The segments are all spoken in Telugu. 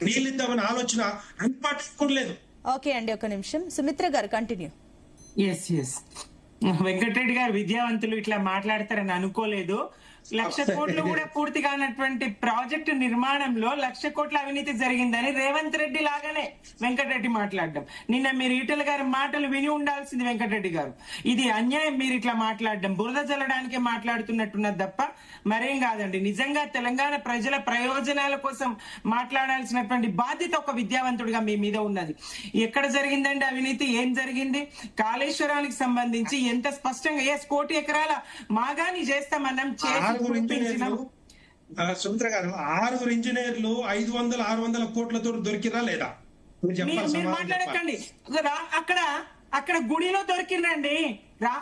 నీళ్ళు ఇద్దామని ఆలోచన అన్ని పార్టీ లేదు. ఓకే అండి, ఒక నిమిషం. సుమిత్ర గారు కంటిన్యూ. ఎస్ వెంకటరెడ్డి గారు విద్యావంతులు ఇట్లా మాట్లాడతారని అనుకోలేదు. 1,00,000 కోట్లు కూడా పూర్తి కానటువంటి ప్రాజెక్టు నిర్మాణంలో 1,00,000 కోట్ల అవినీతి జరిగిందని రేవంత్ రెడ్డి లాగానే వెంకటరెడ్డి మాట్లాడడం. నిన్న మీరు ఈటల గారి మాటలు విని ఉండాల్సింది వెంకటరెడ్డి గారు. ఇది అన్యాయం మీరు ఇట్లా మాట్లాడడం, బురద జల్లడానికే మాట్లాడుతున్నట్టున్నది తప్ప మరేం కాదండి. నిజంగా తెలంగాణ ప్రజల ప్రయోజనాల కోసం మాట్లాడాల్సినటువంటి బాధ్యత ఒక విద్యావంతుడిగా మీ మీద ఉన్నది. ఎక్కడ జరిగిందండి అవినీతి? ఏం జరిగింది? కాళేశ్వరానికి సంబంధించి ఎంత స్పష్టంగా 1 కోటి ఎకరాల మాగాని చేస్తామన్నాం, చేసి సుమిత్ర గారు 6 ఇంజనీర్లు 500-600 కోట్లతో దొరికిరా లేదా? మీరు మాట్లాడకండి. అక్కడ గుడిలో దొరికిందండి,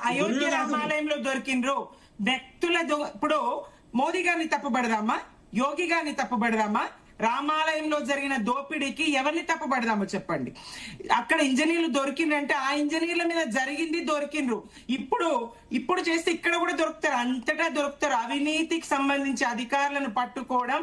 అయోధ్య రామాలయంలో దొరికిండ్రు వ్యక్తుల. ఇప్పుడు మోదీ గారిని తప్పుపడదామా, యోగి గారిని తప్పుపడదామా? రామాలయంలో జరిగిన దోపిడీకి ఎవరిని తప్పుపడదామో చెప్పండి. అక్కడ ఇంజనీర్లు దొరికిందంటే ఆ ఇంజనీర్ల మీద జరిగింది దొరికిండ్రు. ఇప్పుడు చేస్తే ఇక్కడ కూడా దొరుకుతారు, అంతటా దొరుకుతారు. అవినీతికి సంబంధించి అధికారులను పట్టుకోవడం,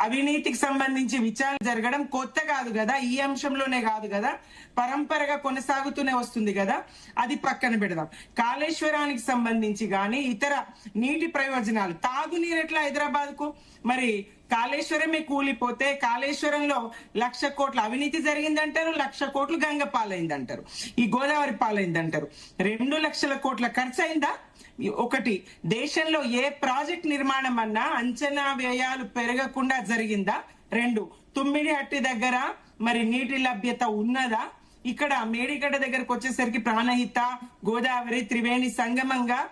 అవినీతికి సంబంధించి విచారణ జరగడం కొత్త కాదు కదా, ఈ అంశంలోనే కాదు కదా, పరంపరగా కొనసాగుతూనే వస్తుంది కదా. అది పక్కన పెడదాం. కాళేశ్వరానికి సంబంధించి గాని ఇతర నీటి ప్రయోజనాలు, తాగునీరు ఎట్లా హైదరాబాద్ కు? మరి కాళేశ్వరమే కూలిపోతే కాళేశ్వరంలో 1,00,000 కోట్ల అవినీతి జరిగిందంటారు, 1,00,000 కోట్లు గంగ పాలైందంటారు, ఈ గోదావరి పాలైందంటారు. 2,00,000 కోట్ల ఖర్చు అయిందా? ఒకటి, దేశంలో ఏ ప్రాజెక్ట్ నిర్మాణం అన్నా అంచనా వ్యయాలు పెరగకుండా జరిగిందా? 2, తుమ్మిడిహట్టి దగ్గర మరి నీటి లభ్యత ఉన్నదా? ఇక్కడ మేడిగడ్డ దగ్గరకు వచ్చేసరికి ప్రాణహిత, గోదావరి, త్రివేణి సంగమంగా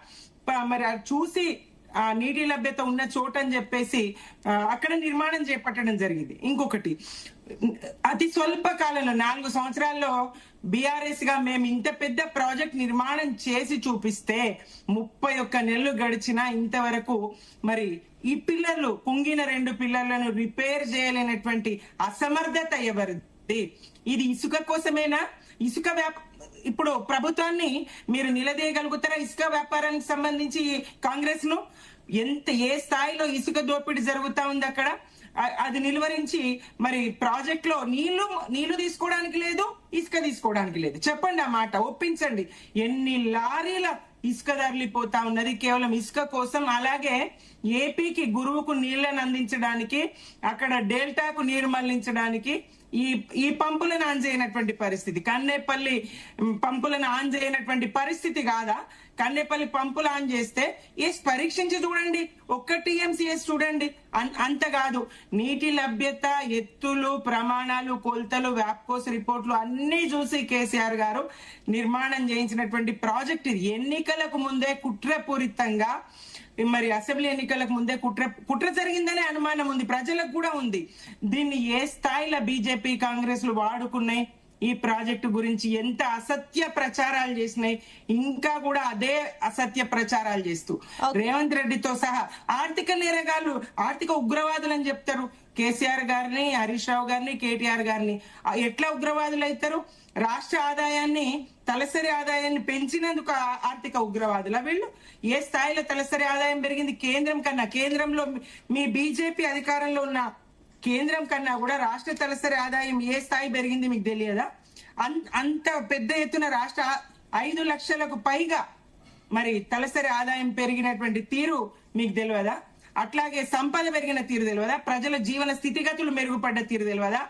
మరి చూసి ఆ నీటి లభ్యత ఉన్న చోట అని చెప్పేసి అక్కడ నిర్మాణం చేపట్టడం జరిగింది. ఇంకొకటి, అతి స్వల్ప కాలంలో 4 సంవత్సరాల్లో బీఆర్ఎస్ గా మేము ఇంత పెద్ద ప్రాజెక్ట్ నిర్మాణం చేసి చూపిస్తే 31 నెలలు గడిచినా ఇంతవరకు మరి ఈ పిల్లర్లు, కుంగిన 2 పిల్లర్లను రిపేర్ చేయలేనటువంటి అసమర్థత ఎవరిది? ఇది ఇసుక కోసమేనా? ఇసుక ఇప్పుడు ప్రభుత్వాన్ని మీరు నిలదీయగలుగుతారా? ఇసుక వ్యాపారానికి సంబంధించి కాంగ్రెస్ ను ఏ స్థాయిలో ఇసుక దోపిడీ జరుగుతా ఉంది అక్కడ, అది నిలువరించి మరి ప్రాజెక్ట్ లో నీళ్లు తీసుకోవడానికి లేదు, ఇసుక తీసుకోవడానికి లేదు. చెప్పండి, ఆ మాట ఒప్పించండి. ఎన్ని లారీల ఇసుక తరలిపోతా ఉన్నది కేవలం ఇసుక కోసం. అలాగే ఏపీకి గురువుకు నీళ్లను అందించడానికి, అక్కడ డెల్టాకు నీరు మళ్లించడానికి ఈ పంపులను ఆన్ చేయనటువంటి పరిస్థితి. కన్నేపల్లి పంపులను ఆన్ చేయనటువంటి పరిస్థితి కాదా? కన్నేపల్లి పంపులు ఆన్ చేస్తే పరీక్షించి చూడండి, 1 TMCS చూడండి. అంత కాదు, నీటి లభ్యత, ఎత్తులు, ప్రమాణాలు, కొలతలు, వ్యాప్కోస్ రిపోర్ట్లు అన్ని చూసి కేసీఆర్ గారు నిర్మాణం చేయించినటువంటి ప్రాజెక్ట్ ఇది. ఎన్నికలకు ముందే కుట్రపూరితంగా, మరి అసెంబ్లీ ఎన్నికలకు ముందే కుట్ర జరిగిందనే అనుమానం ఉంది, ప్రజలకు కూడా ఉంది. దీన్ని ఏ స్థాయిలో బీజేపీ, కాంగ్రెస్ లు వాడుకున్నాయి? ఈ ప్రాజెక్టు గురించి ఎంత అసత్య ప్రచారాలు చేసినాయి, ఇంకా కూడా అదే అసత్య ప్రచారాలు చేస్తూ రేవంత్ రెడ్డితో సహా ఆర్థిక నేరగాళ్ళు, ఆర్థిక ఉగ్రవాదులు అని చెప్తారు కేసీఆర్ గారిని, హరీష్ రావు గారిని, కేటీఆర్ గారిని. ఎట్లా ఉగ్రవాదులు అవుతారు? రాష్ట్ర ఆదాయాన్ని, తలసరి ఆదాయాన్ని పెంచినందుకు ఆర్థిక ఉగ్రవాదుల వీళ్ళు? ఏ స్థాయిలో తలసరి ఆదాయం పెరిగింది? కేంద్రం కన్నా, కేంద్రంలో మీ బీజేపీ అధికారంలో ఉన్న కేంద్రం కన్నా కూడా రాష్ట్ర తలసరి ఆదాయం ఏ స్థాయి పెరిగింది మీకు తెలియదా? అంత పెద్ద ఎత్తున రాష్ట్ర 5 లక్షలకు పైగా మరి తలసరి ఆదాయం పెరిగినటువంటి తీరు మీకు తెలియదా? అట్లాగే సంపద పెరిగిన తీరు తెలియదా? ప్రజల జీవన స్థితిగతులు మెరుగుపడ్డ తీరు తెలియదా?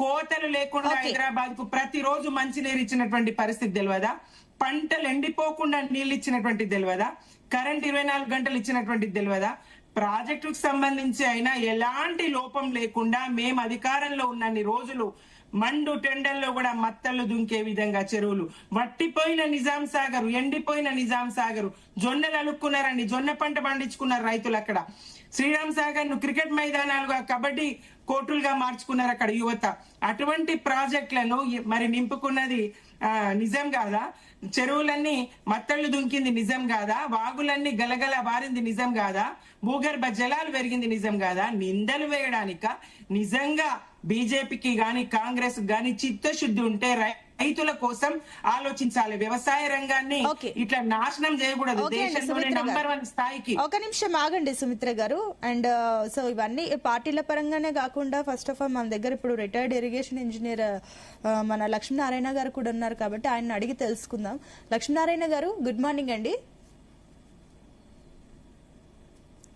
కోతలు లేకుండా హైదరాబాద్ కు ప్రతిరోజు మంచినీరు ఇచ్చినటువంటి పరిస్థితి తెలియదా? పంటలు ఎండిపోకుండా నీళ్లు ఇచ్చినటువంటి తెలియదా? కరెంట్ 24 గంటలు ఇచ్చినటువంటి తెలియదా? ప్రాజెక్టుకు సంబంధించి అయినా ఎలాంటి లోపం లేకుండా మేము అధికారంలో ఉన్నన్ని రోజులు మండు టెండర్లో కూడా మత్తళ్ళు దుంకే విధంగా చెరువులు, వట్టిపోయిన నిజాం సాగర్, ఎండిపోయిన నిజాం సాగర్, జొన్నలు అలుక్కున్నారండి, జొన్న పంట పండించుకున్నారు రైతులు అక్కడ. శ్రీరామ్ సాగర్ ను క్రికెట్ మైదానాలుగా, కబడ్డీ కోర్టులుగా మార్చుకున్నారు అక్కడ యువత. అటువంటి ప్రాజెక్టులను మరి నింపుకున్నది నిజం కాదా? చెరువులన్నీ మత్తళ్లు దుంకింది నిజం కాదా? వాగులన్నీ గలగల వారింది నిజం కాదా? భూగర్భ జలాలు పెరిగింది నిజం కాదా? నిందలు వేయడానిక? నిజంగా బీజేపీకి గాని కాంగ్రెస్ గాని చిత్తశుద్ధి ఉంటే రైతుల కోసం ఆలోచించాలి. వ్యవసాయ రంగాన్ని Okay. ఇట్లా నాశనం చేయకూడదు. ఓకే అండి, దేశంలోనే సుమిత్ర గారు. నంబర్ 1 స్థాయికి. ఒక నిమిషం ఆగండి సుమిత్ర గారు. అండ్ సో ఇవన్నీ పార్టీల పరంగానే కాకుండా ఫస్ట్ ఆఫ్ ఆల్ మన దగ్గర ఇప్పుడు రిటైర్డ్ ఇరిగేషన్ ఇంజనీర్ మన లక్ష్మీనారాయణ గారు కూడా ఉన్నారు కాబట్టి ఆయన అడిగి తెలుసుకుందాం. లక్ష్మీనారాయణ గారు, గుడ్ మార్నింగ్ అండి.